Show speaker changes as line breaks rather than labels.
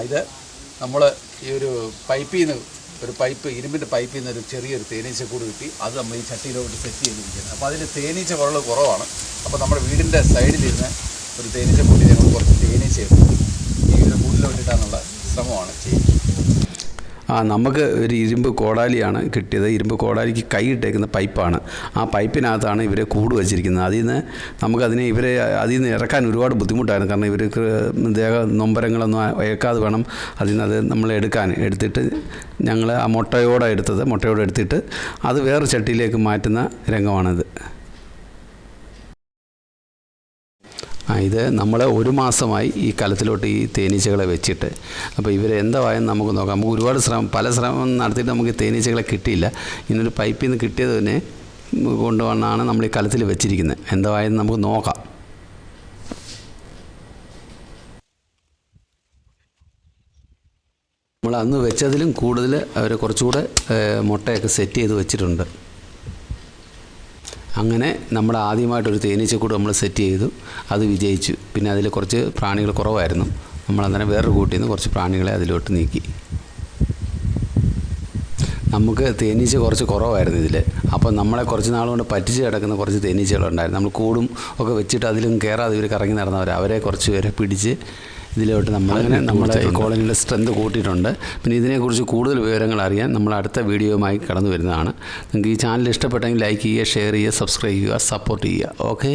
ഇത് നമ്മൾ ഈ ഒരു പൈപ്പിൽ നിന്ന് ഒരു പൈപ്പ് ഇരുമ്പിൻ്റെ പൈപ്പിൽ നിന്ന് ഒരു ചെറിയൊരു തേനീച്ചക്കൂട് കിട്ടി. അത് നമ്മൾ ഈ ചട്ടിയിലോട്ട് സെറ്റ് ചെയ്തിരിക്കുന്നത്. അപ്പോൾ അതിൽ തേനീച്ച കുറവാണ്. അപ്പോൾ നമ്മുടെ വീടിൻ്റെ സൈഡിലിരുന്ന് ഒരു തേനീച്ചക്കൂട്ടിൽ ഞങ്ങൾ കുറച്ച് തേനീച്ച ഈ ഒരു കൂട്ടിലോട്ടിട്ടാനുള്ള ശ്രമമാണ് ചെയ്യുന്നത്.
നമുക്ക് ഒരു ഇരുമ്പ് കോടാലിയാണ് കിട്ടിയത്. ഇരുമ്പ് കോടാലിക്ക് കൈ ഇട്ടേക്കുന്ന പൈപ്പാണ്. ആ പൈപ്പിനകത്താണ് ഇവരെ കൂട് വച്ചിരിക്കുന്നത്. അതിൽ നിന്ന് ഇറക്കാൻ ഒരുപാട് ബുദ്ധിമുട്ടായിരുന്നു. കാരണം ഇവർക്ക് ദേഹ നൊമ്പരങ്ങളൊന്നും ഏൽക്കാതെ വേണം അതിൽ നിന്ന് അത് നമ്മൾ എടുത്തിട്ട് ഞങ്ങൾ ആ മുട്ടയോടെ എടുത്തിട്ട് അത് വേറെ ചട്ടിയിലേക്ക് മാറ്റുന്ന രംഗമാണിത്. ഇത് നമ്മൾ ഒരു മാസമായി ഈ കലത്തിലോട്ട് ഈ തേനീച്ചകളെ വെച്ചിട്ട്. അപ്പോൾ ഇവരെന്തായാലും നമുക്ക് നോക്കാം. നമുക്ക് ഒരുപാട് പല ശ്രമം നടത്തിയിട്ട് നമുക്ക് തേനീച്ചകളെ കിട്ടിയില്ല. ഇങ്ങനൊരു പൈപ്പിൽ നിന്ന് കിട്ടിയത് തന്നെ കൊണ്ടുവന്നാണ് നമ്മൾ ഈ കലത്തിൽ വെച്ചിരിക്കുന്നത്. എന്തായാലും നമുക്ക് നോക്കാം. നമ്മൾ അന്ന് വെച്ചതിലും കൂടുതൽ അവർ കുറച്ചുകൂടെ മുട്ടയൊക്കെ സെറ്റ് ചെയ്ത് വെച്ചിട്ടുണ്ട്. അങ്ങനെ നമ്മൾ ആദ്യമായിട്ടൊരു തേനീച്ചക്കൂട് നമ്മൾ സെറ്റ് ചെയ്തു. അത് വിജയിച്ചു. പിന്നെ അതിൽ കുറച്ച് പ്രാണികൾ കുറവായിരുന്നു. നമ്മളന്നേരം വേറൊരു കൂട്ടിൽ നിന്ന് കുറച്ച് പ്രാണികളെ അതിലോട്ട് നീക്കി. നമുക്ക് തേനീച്ച കുറച്ച് കുറവായിരുന്നു ഇതിൽ. അപ്പോൾ നമ്മളെ കുറച്ച് നാളുകൊണ്ട് പറ്റിച്ച് കിടക്കുന്ന കുറച്ച് തേനീച്ചകളുണ്ടായിരുന്നു. നമ്മൾ കൂടും ഒക്കെ വെച്ചിട്ട് അതിലും കയറാതെ ഇവർ കറങ്ങി നടന്നവരെ കുറച്ച് പേരെ പിടിച്ച് ഇതിലോട്ട് നമ്മുടെ കോളനിയുടെ സ്ട്രെങ്ത് കൂട്ടിയിട്ടുണ്ട്. പിന്നെ ഇതിനെക്കുറിച്ച് കൂടുതൽ വിവരങ്ങൾ അറിയാൻ നമ്മൾ അടുത്ത വീഡിയോയുമായി കടന്നു വരുന്നതാണ്. നിങ്ങൾക്ക് ഈ ചാനൽ ഇഷ്ടപ്പെട്ടെങ്കിൽ ലൈക്ക് ചെയ്യുക, ഷെയർ ചെയ്യുക, സബ്സ്ക്രൈബ് ചെയ്യുക, സപ്പോർട്ട് ചെയ്യുക. ഓക്കെ.